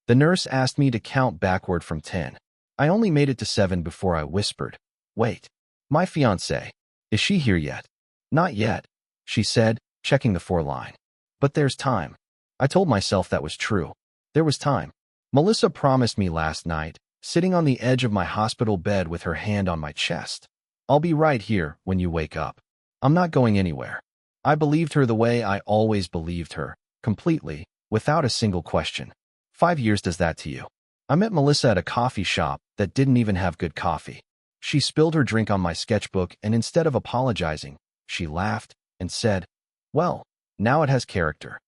The nurse asked me to count backward from 10. I only made it to 7 before I whispered, "Wait, my fiancée. Is she here yet?" "Not yet," she said, checking the 4 line. "But there's time." I told myself that was true. There was time. Melissa promised me last night, sitting on the edge of my hospital bed with her hand on my chest. "I'll be right here when you wake up. I'm not going anywhere." I believed her the way I always believed her, completely, without a single question. 5 years does that to you. I met Melissa at a coffee shop that didn't even have good coffee. She spilled her drink on my sketchbook, and instead of apologizing, she laughed and said, "Well, now it has character."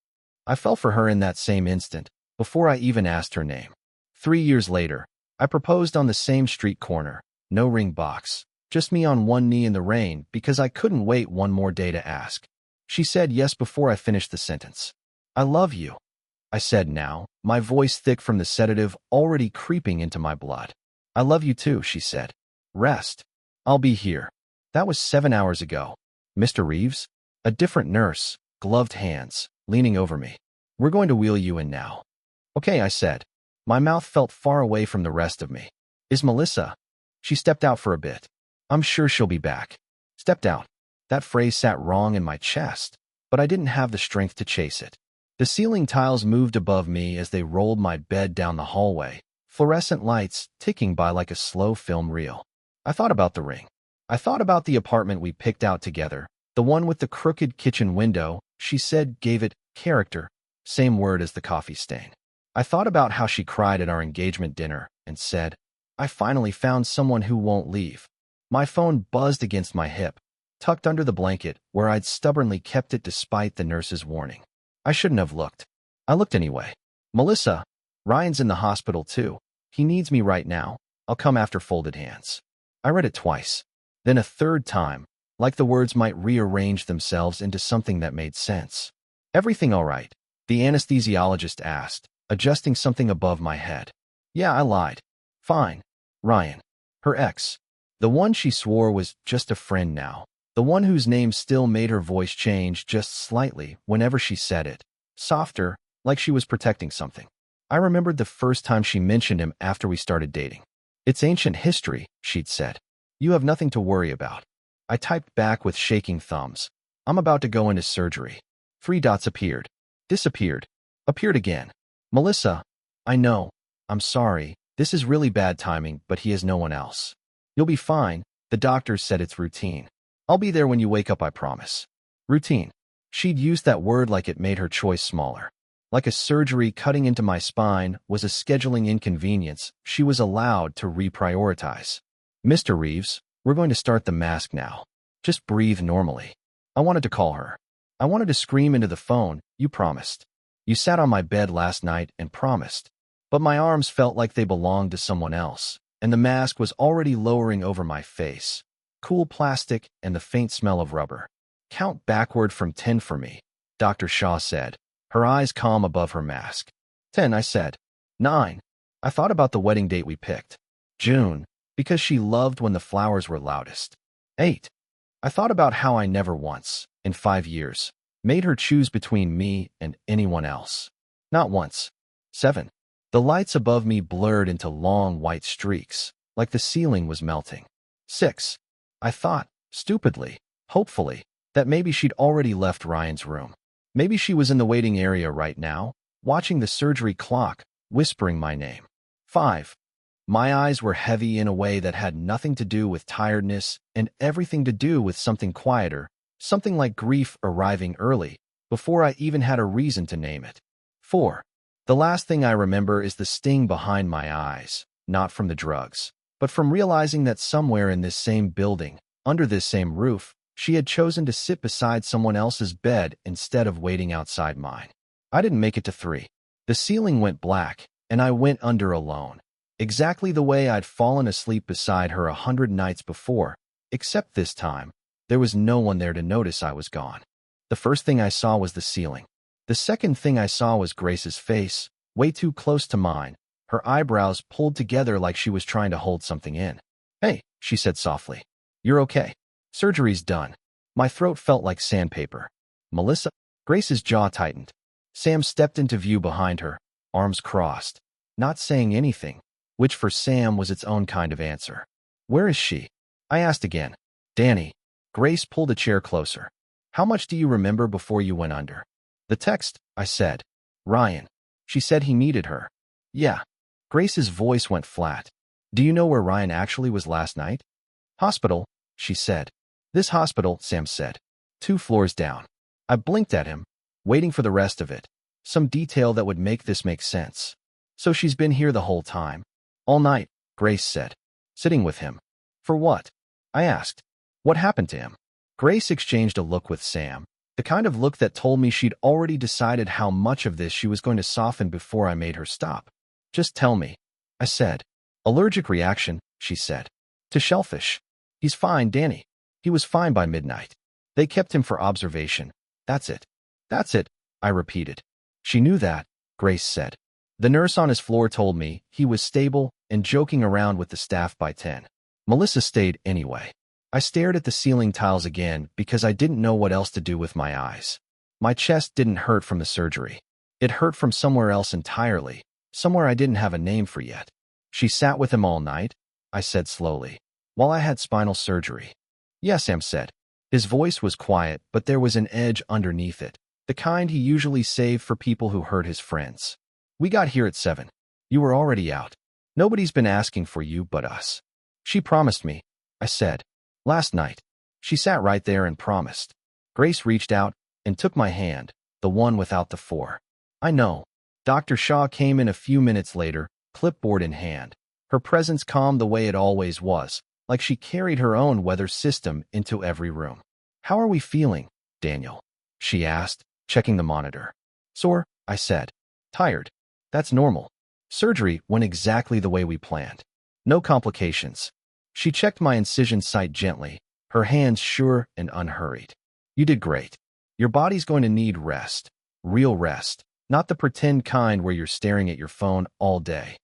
I fell for her in that same instant, before I even asked her name. 3 years later, I proposed on the same street corner, no ring box, just me on one knee in the rain because I couldn't wait one more day to ask. She said yes before I finished the sentence. "I love you," I said now, my voice thick from the sedative already creeping into my blood. "I love you too," she said. "Rest. I'll be here." That was 7 hours ago. "Mr. Reeves?" A different nurse, gloved hands, leaning over me. "We're going to wheel you in now." "Okay," I said. My mouth felt far away from the rest of me. "Is Melissa?" "She stepped out for a bit. I'm sure she'll be back." Stepped out. That phrase sat wrong in my chest, but I didn't have the strength to chase it. The ceiling tiles moved above me as they rolled my bed down the hallway, fluorescent lights ticking by like a slow film reel. I thought about the ring. I thought about the apartment we picked out together, the one with the crooked kitchen window she said gave it character, same word as the coffee stain. I thought about how she cried at our engagement dinner and said, "I finally found someone who won't leave." My phone buzzed against my hip, tucked under the blanket where I'd stubbornly kept it despite the nurse's warning. I shouldn't have looked. I looked anyway. "Melissa, Ryan's in the hospital too. He needs me right now. I'll come after," folded hands. I read it twice, then a third time, like the words might rearrange themselves into something that made sense. "Everything all right?" the anesthesiologist asked, adjusting something above my head. "Yeah, I lied." "Fine." Ryan. Her ex. The one she swore was just a friend now. The one whose name still made her voice change just slightly whenever she said it. Softer, like she was protecting something. I remembered the first time she mentioned him after we started dating. "It's ancient history," she'd said. "You have nothing to worry about." I typed back with shaking thumbs. "I'm about to go into surgery." 3 dots appeared. Disappeared. Appeared again. "Melissa, I know. I'm sorry. This is really bad timing, but he has no one else. You'll be fine. The doctors said it's routine. I'll be there when you wake up, I promise." Routine. She'd used that word like it made her choice smaller. Like a surgery cutting into my spine was a scheduling inconvenience she was allowed to reprioritize. "Mr. Reeves, we're going to start the mask now. Just breathe normally." I wanted to call her. I wanted to scream into the phone, "You promised. You sat on my bed last night and promised." But my arms felt like they belonged to someone else, and the mask was already lowering over my face. Cool plastic and the faint smell of rubber. "Count backward from 10 for me," Dr. Shaw said, her eyes calm above her mask. 10, I said. 9. I thought about the wedding date we picked. June, because she loved when the flowers were loudest. 8. I thought about how I never once, in 5 years, made her choose between me and anyone else. Not once. 7. The lights above me blurred into long white streaks, like the ceiling was melting. 6. I thought, stupidly, hopefully, that maybe she'd already left Ryan's room. Maybe she was in the waiting area right now, watching the surgery clock, whispering my name. 5. My eyes were heavy in a way that had nothing to do with tiredness and everything to do with something quieter, something like grief arriving early, before I even had a reason to name it. 4. The last thing I remember is the sting behind my eyes, not from the drugs, but from realizing that somewhere in this same building, under this same roof, she had chosen to sit beside someone else's bed instead of waiting outside mine. I didn't make it to 3. The ceiling went black, and I went under alone, exactly the way I'd fallen asleep beside her 100 nights before, except this time, there was no one there to notice I was gone. The first thing I saw was the ceiling. The second thing I saw was Grace's face, way too close to mine, her eyebrows pulled together like she was trying to hold something in. "Hey," she said softly. "You're okay. Surgery's done." My throat felt like sandpaper. "Melissa?" Grace's jaw tightened. Sam stepped into view behind her, arms crossed. not saying anything, which for Sam was its own kind of answer. Where is she? I asked again. Danny. Grace pulled a chair closer. How much do you remember before you went under? The text, I said. Ryan. She said he needed her. Yeah. Grace's voice went flat. Do you know where Ryan actually was last night? Hospital, she said. This hospital, Sam said. 2 floors down. I blinked at him, waiting for the rest of it. Some detail that would make this make sense. So she's been here the whole time. All night, Grace said. Sitting with him. For what? I asked. What happened to him? Grace exchanged a look with Sam, the kind of look that told me she'd already decided how much of this she was going to soften before I made her stop. Just tell me, I said. Allergic reaction, she said. To shellfish. He's fine, Danny. He was fine by midnight. They kept him for observation. That's it. That's it, I repeated. She knew that, Grace said. The nurse on his floor told me he was stable and joking around with the staff by 10. Melissa stayed anyway. I stared at the ceiling tiles again because I didn't know what else to do with my eyes. My chest didn't hurt from the surgery. It hurt from somewhere else entirely, somewhere I didn't have a name for yet. She sat with him all night, I said slowly, while I had spinal surgery. Yes, Sam said. His voice was quiet, but there was an edge underneath it, the kind he usually saved for people who hurt his friends. We got here at 7. You were already out. Nobody's been asking for you but us. She promised me, I said. Last night. She sat right there and promised. Grace reached out and took my hand, the one without the 4. I know. Dr. Shaw came in a few minutes later, clipboard in hand. Her presence calm the way it always was, like she carried her own weather system into every room. How are we feeling, Daniel? She asked, checking the monitor. Sore, I said. Tired. That's normal. Surgery went exactly the way we planned. No complications. She checked my incision site gently, her hands sure and unhurried. You did great. Your body's going to need rest. Real rest. Not the pretend kind where you're staring at your phone all day.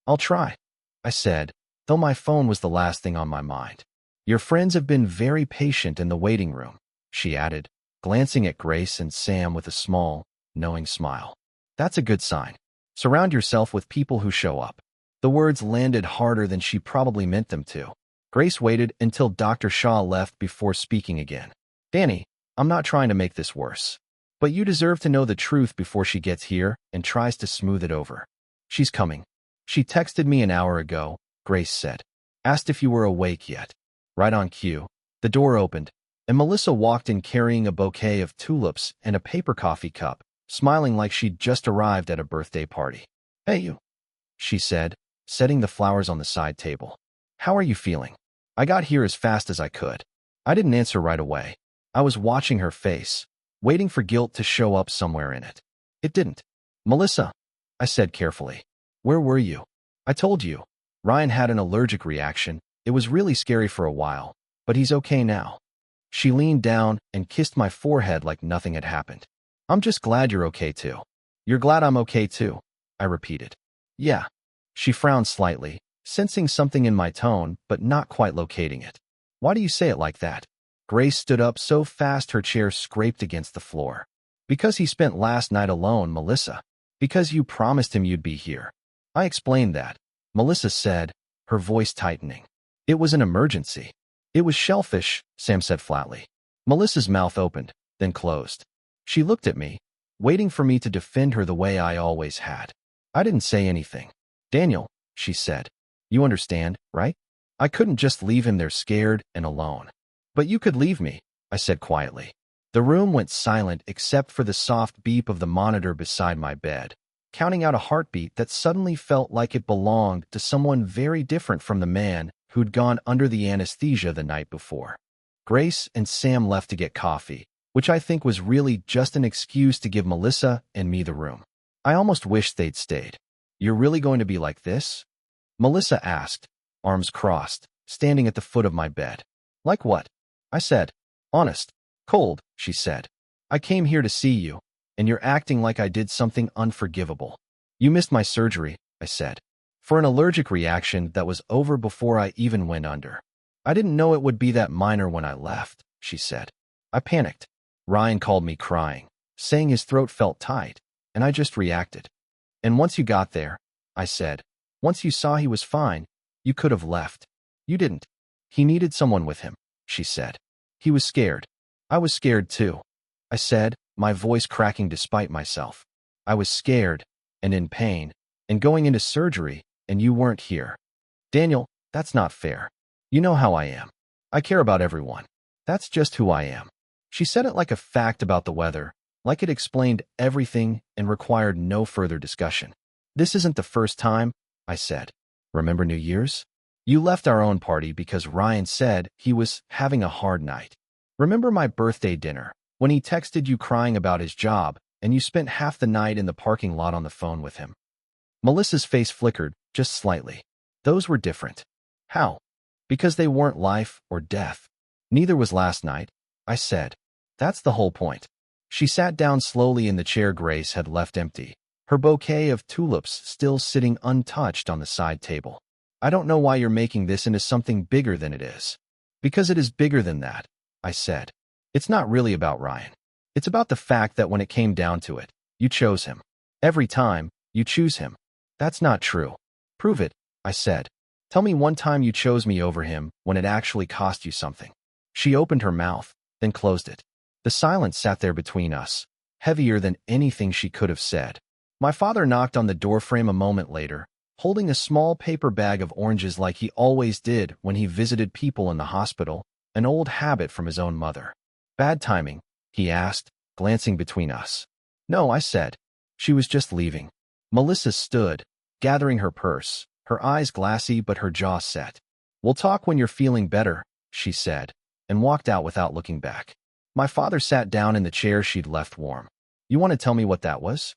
I'll try, I said, though my phone was the last thing on my mind. Your friends have been very patient in the waiting room, she added, glancing at Grace and Sam with a small, knowing smile. That's a good sign. Surround yourself with people who show up. The words landed harder than she probably meant them to. Grace waited until Dr. Shaw left before speaking again. Danny, I'm not trying to make this worse. But you deserve to know the truth before she gets here and tries to smooth it over. She's coming. She texted me an hour ago, Grace said. Asked if you were awake yet. Right on cue. The door opened, and Melissa walked in carrying a bouquet of tulips and a paper coffee cup, smiling like she'd just arrived at a birthday party. Hey you, she said, setting the flowers on the side table. How are you feeling? I got here as fast as I could. I didn't answer right away. I was watching her face, waiting for guilt to show up somewhere in it. It didn't. Melissa, I said carefully. Where were you? I told you. Ryan had an allergic reaction. It was really scary for a while, but he's okay now. She leaned down and kissed my forehead like nothing had happened. I'm just glad you're okay too. You're glad I'm okay too, I repeated. Yeah. She frowned slightly, sensing something in my tone, but not quite locating it. Why do you say it like that? Grace stood up so fast her chair scraped against the floor. Because he spent last night alone, Melissa. Because you promised him you'd be here. I explained that, Melissa said, her voice tightening. It was an emergency. It was shellfish, Sam said flatly. Melissa's mouth opened, then closed. She looked at me, waiting for me to defend her the way I always had. I didn't say anything. Daniel, she said. You understand, right? I couldn't just leave him there scared and alone. But you could leave me, I said quietly. The room went silent except for the soft beep of the monitor beside my bed, counting out a heartbeat that suddenly felt like it belonged to someone very different from the man who'd gone under the anesthesia the night before. Grace and Sam left to get coffee, which I think was really just an excuse to give Melissa and me the room. I almost wished they'd stayed. You're really going to be like this? Melissa asked, arms crossed, standing at the foot of my bed. Like what? I said. Honest. Cold, she said. I came here to see you, and you're acting like I did something unforgivable. You missed my surgery, I said. For an allergic reaction that was over before I even went under. I didn't know it would be that minor when I left, she said. I panicked. Ryan called me crying, saying his throat felt tight, and I just reacted. And once you got there, I said. Once you saw he was fine, you could have left. You didn't. He needed someone with him, she said. He was scared. I was scared too, I said, my voice cracking despite myself. I was scared and in pain and going into surgery, and you weren't here. Daniel, that's not fair. You know how I am. I care about everyone. That's just who I am. She said it like a fact about the weather, like it explained everything and required no further discussion. This isn't the first time, I said. Remember New Year's? You left our own party because Ryan said he was having a hard night. Remember my birthday dinner, when he texted you crying about his job, and you spent half the night in the parking lot on the phone with him? Melissa's face flickered, just slightly. Those were different. How? Because they weren't life or death. Neither was last night, I said. That's the whole point. She sat down slowly in the chair Grace had left empty, her bouquet of tulips still sitting untouched on the side table. I don't know why you're making this into something bigger than it is. Because it is bigger than that, I said. It's not really about Ryan. It's about the fact that when it came down to it, you chose him. Every time, you choose him. That's not true. Prove it, I said. Tell me one time you chose me over him when it actually cost you something. She opened her mouth, then closed it. The silence sat there between us, heavier than anything she could have said. My father knocked on the doorframe a moment later, holding a small paper bag of oranges like he always did when he visited people in the hospital, an old habit from his own mother. Bad timing, he asked, glancing between us. No, I said. She was just leaving. Melissa stood, gathering her purse, her eyes glassy but her jaw set. We'll talk when you're feeling better, she said, and walked out without looking back. My father sat down in the chair she'd left warm. You want to tell me what that was?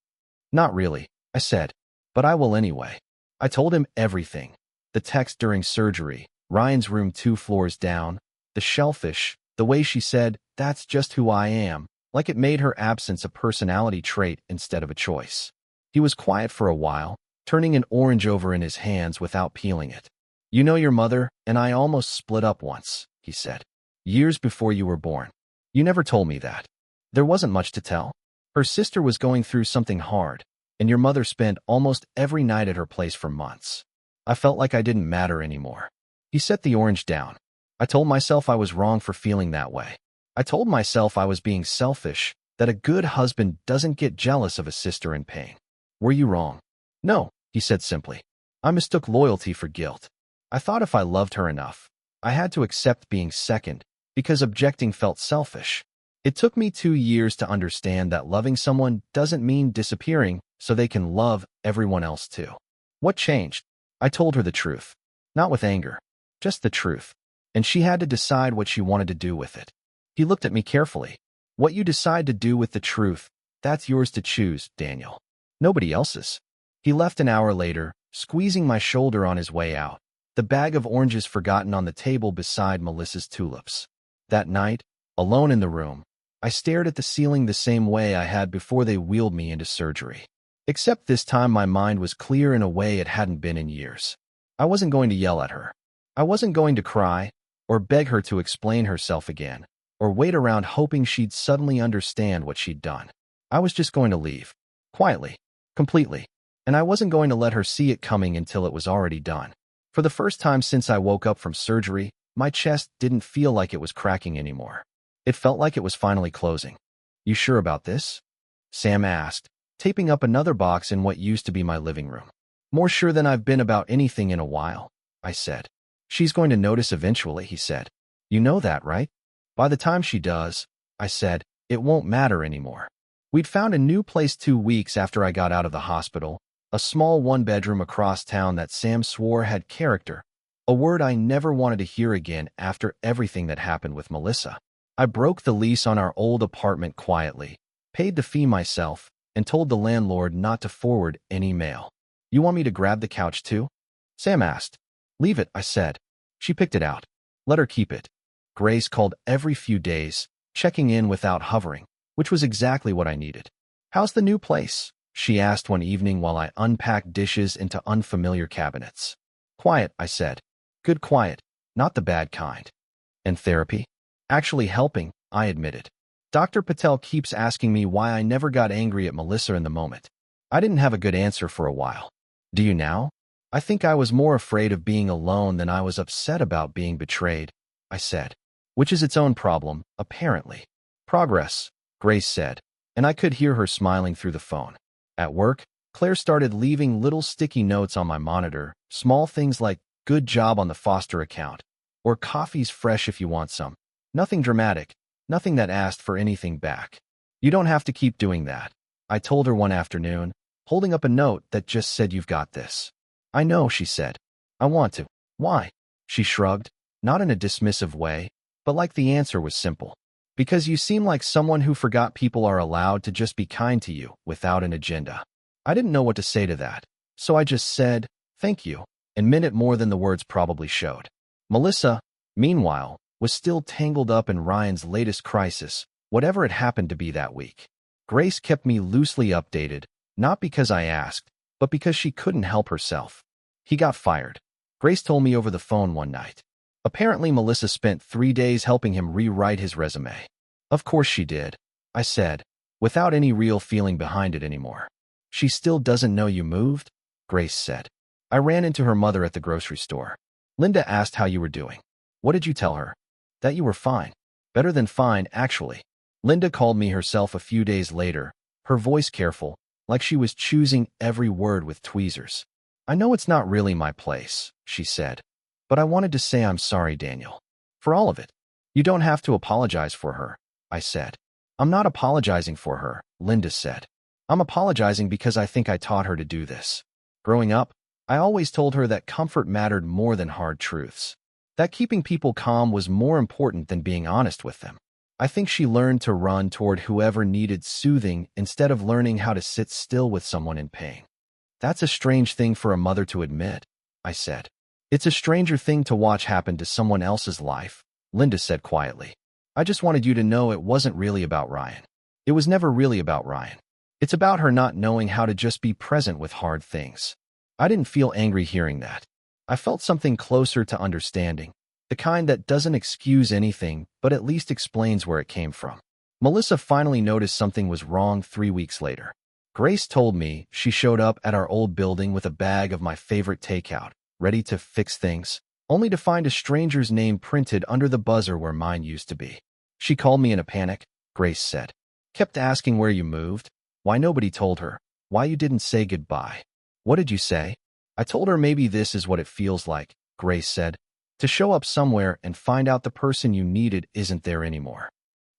Not really, I said, but I will anyway. I told him everything. The text during surgery, Ryan's room 2 floors down, the shellfish, the way she said, that's just who I am, like it made her absence a personality trait instead of a choice. He was quiet for a while, turning an orange over in his hands without peeling it. You know your mother and I almost split up once, he said. Years before you were born. You never told me that. There wasn't much to tell. Her sister was going through something hard, and your mother spent almost every night at her place for months. I felt like I didn't matter anymore. He set the orange down. I told myself I was wrong for feeling that way. I told myself I was being selfish, that a good husband doesn't get jealous of a sister in pain. Were you wrong? No, he said simply. I mistook loyalty for guilt. I thought if I loved her enough, I had to accept being second, because objecting felt selfish. It took me 2 years to understand that loving someone doesn't mean disappearing so they can love everyone else too. What changed? I told her the truth. Not with anger, just the truth. And she had to decide what she wanted to do with it. He looked at me carefully. What you decide to do with the truth, that's yours to choose, Daniel. Nobody else's. He left an hour later, squeezing my shoulder on his way out, the bag of oranges forgotten on the table beside Melissa's tulips. That night, alone in the room, I stared at the ceiling the same way I had before they wheeled me into surgery. Except this time my mind was clear in a way it hadn't been in years. I wasn't going to yell at her. I wasn't going to cry, or beg her to explain herself again, or wait around hoping she'd suddenly understand what she'd done. I was just going to leave. Quietly. Completely. And I wasn't going to let her see it coming until it was already done. For the first time since I woke up from surgery, my chest didn't feel like it was cracking anymore. It felt like it was finally closing. You sure about this? Sam asked, taping up another box in what used to be my living room. More sure than I've been about anything in a while, I said. She's going to notice eventually, he said. You know that, right? By the time she does, I said, it won't matter anymore. We'd found a new place 2 weeks after I got out of the hospital, a small 1-bedroom across town that Sam swore had character, a word I never wanted to hear again after everything that happened with Melissa. I broke the lease on our old apartment quietly, paid the fee myself, and told the landlord not to forward any mail. You want me to grab the couch too? Sam asked. Leave it, I said. She picked it out. Let her keep it. Grace called every few days, checking in without hovering, which was exactly what I needed. How's the new place? She asked one evening while I unpacked dishes into unfamiliar cabinets. Quiet, I said. Good quiet, not the bad kind. And therapy? Actually helping, I admitted. Dr. Patel keeps asking me why I never got angry at Melissa in the moment. I didn't have a good answer for a while. Do you now? I think I was more afraid of being alone than I was upset about being betrayed, I said. Which is its own problem, apparently. Progress, Grace said, and I could hear her smiling through the phone. At work, Claire started leaving little sticky notes on my monitor, small things like, "Good job on the Foster account," or "Coffee's fresh if you want some." Nothing dramatic, nothing that asked for anything back. "You don't have to keep doing that," I told her one afternoon, holding up a note that just said, "You've got this." "I know," she said. "I want to." "Why?" She shrugged, not in a dismissive way, but like the answer was simple. "Because you seem like someone who forgot people are allowed to just be kind to you, without an agenda." I didn't know what to say to that, so I just said, "Thank you," and meant it more than the words probably showed. Melissa, meanwhile, was still tangled up in Ryan's latest crisis, whatever it happened to be that week. Grace kept me loosely updated, not because I asked, but because she couldn't help herself. He got fired. Grace told me over the phone one night. Apparently, Melissa spent 3 days helping him rewrite his resume. Of course she did, I said, without any real feeling behind it anymore. "She still doesn't know you moved?" Grace said. "I ran into her mother at the grocery store. Linda asked how you were doing." "What did you tell her?" "That you were fine. Better than fine, actually." Linda called me herself a few days later, her voice careful, like she was choosing every word with tweezers. "I know it's not really my place," she said, "but I wanted to say I'm sorry, Daniel. For all of it." "You don't have to apologize for her," I said. "I'm not apologizing for her," Linda said. "I'm apologizing because I think I taught her to do this. Growing up, I always told her that comfort mattered more than hard truths. That keeping people calm was more important than being honest with them. I think she learned to run toward whoever needed soothing instead of learning how to sit still with someone in pain." "That's a strange thing for a mother to admit," I said. "It's a stranger thing to watch happen to someone else's life," Linda said quietly. "I just wanted you to know it wasn't really about Ryan. It was never really about Ryan. It's about her not knowing how to just be present with hard things." I didn't feel angry hearing that. I felt something closer to understanding, the kind that doesn't excuse anything, but at least explains where it came from. Melissa finally noticed something was wrong 3 weeks later. Grace told me she showed up at our old building with a bag of my favorite takeout, ready to fix things, only to find a stranger's name printed under the buzzer where mine used to be. "She called me in a panic," Grace said. "Kept asking where you moved, why nobody told her, why you didn't say goodbye." "What did you say?" "I told her maybe this is what it feels like," Grace said, "to show up somewhere and find out the person you needed isn't there anymore."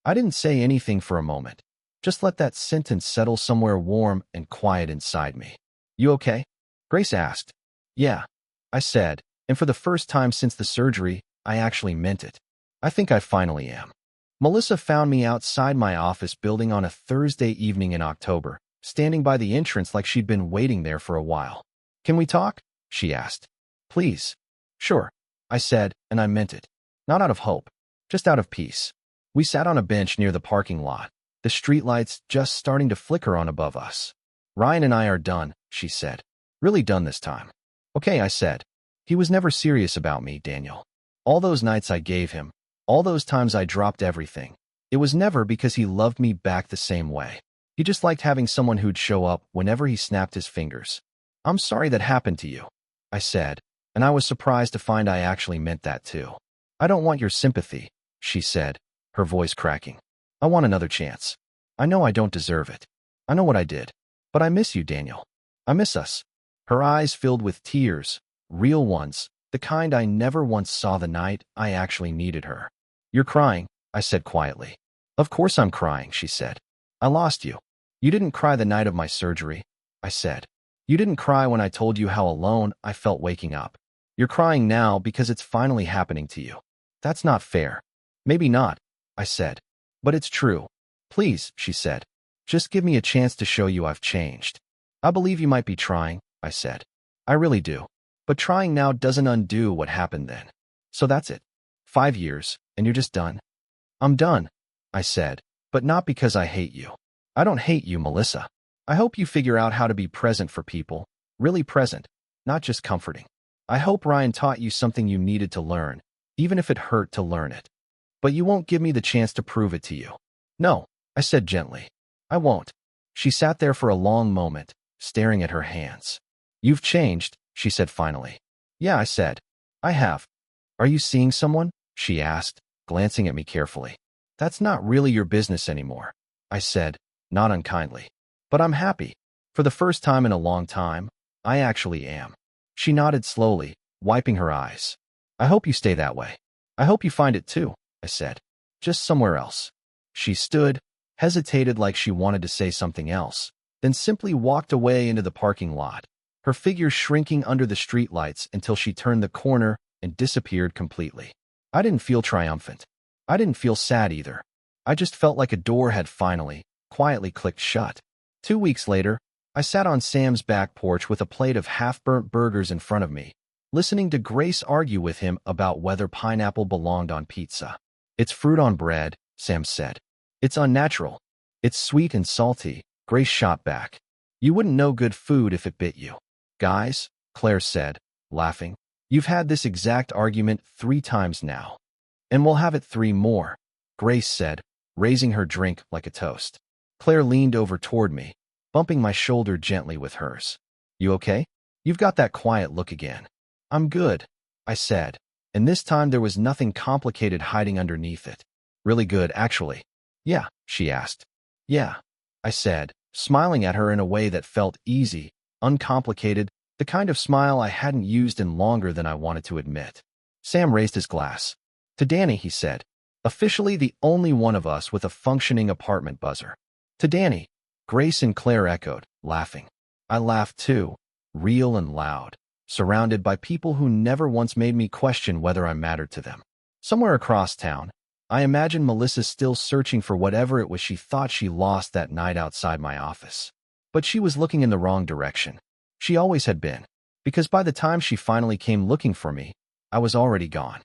I didn't say anything for a moment. Just let that sentence settle somewhere warm and quiet inside me. "You okay?" Grace asked. "Yeah," I said, and for the first time since the surgery, I actually meant it. "I think I finally am." Melissa found me outside my office building on a Thursday evening in October, standing by the entrance like she'd been waiting there for a while. "Can we talk?" she asked. "Please." "Sure," I said, and I meant it. Not out of hope, just out of peace. We sat on a bench near the parking lot, the streetlights just starting to flicker on above us. "Ryan and I are done," she said. "Really done this time." "Okay," I said. "He was never serious about me, Daniel. All those nights I gave him, all those times I dropped everything, it was never because he loved me back the same way. He just liked having someone who'd show up whenever he snapped his fingers." "I'm sorry that happened to you," I said, and I was surprised to find I actually meant that too. "I don't want your sympathy," she said, her voice cracking. "I want another chance. I know I don't deserve it. I know what I did. But I miss you, Daniel. I miss us." Her eyes filled with tears, real ones, the kind I never once saw the night I actually needed her. "You're crying," I said quietly. "Of course I'm crying," she said. "I lost you." "You didn't cry the night of my surgery," I said. "You didn't cry when I told you how alone I felt waking up. You're crying now because it's finally happening to you." "That's not fair." "Maybe not," I said. "But it's true." "Please," she said. "Just give me a chance to show you I've changed." "I believe you might be trying," I said. "I really do. But trying now doesn't undo what happened then. So that's it. 5 years, and you're just done." "I'm done," I said, "but not because I hate you. I don't hate you, Melissa. I hope you figure out how to be present for people, really present, not just comforting. I hope Ryan taught you something you needed to learn, even if it hurt to learn it. But you won't give me the chance to prove it to you." "No," I said gently. "I won't." She sat there for a long moment, staring at her hands. You've changed, she said finally. Yeah, I said. I have. Are you seeing someone? She asked, glancing at me carefully. That's not really your business anymore, I said, not unkindly. But I'm happy. For the first time in a long time, I actually am. She nodded slowly, wiping her eyes. I hope you stay that way. I hope you find it too, I said. Just somewhere else. She stood, hesitated like she wanted to say something else, then simply walked away into the parking lot, her figure shrinking under the streetlights until she turned the corner and disappeared completely. I didn't feel triumphant. I didn't feel sad either. I just felt like a door had finally, quietly clicked shut. 2 weeks later, I sat on Sam's back porch with a plate of half-burnt burgers in front of me, listening to Grace argue with him about whether pineapple belonged on pizza. It's fruit on bread, Sam said. It's unnatural. It's sweet and salty, Grace shot back. You wouldn't know good food if it bit you. Guys, Claire said, laughing, you've had this exact argument 3 times now. And we'll have it 3 more, Grace said, raising her drink like a toast. Claire leaned over toward me, bumping my shoulder gently with hers. You okay? You've got that quiet look again. I'm good, I said, and this time there was nothing complicated hiding underneath it. Really good, actually. Yeah, she asked. Yeah, I said, smiling at her in a way that felt easy, uncomplicated, the kind of smile I hadn't used in longer than I wanted to admit. Sam raised his glass. To Danny, he said, officially the only one of us with a functioning apartment buzzer. To Danny, Grace and Claire echoed, laughing. I laughed too, real and loud, surrounded by people who never once made me question whether I mattered to them. Somewhere across town, I imagined Melissa still searching for whatever it was she thought she lost that night outside my office. But she was looking in the wrong direction. She always had been, because by the time she finally came looking for me, I was already gone.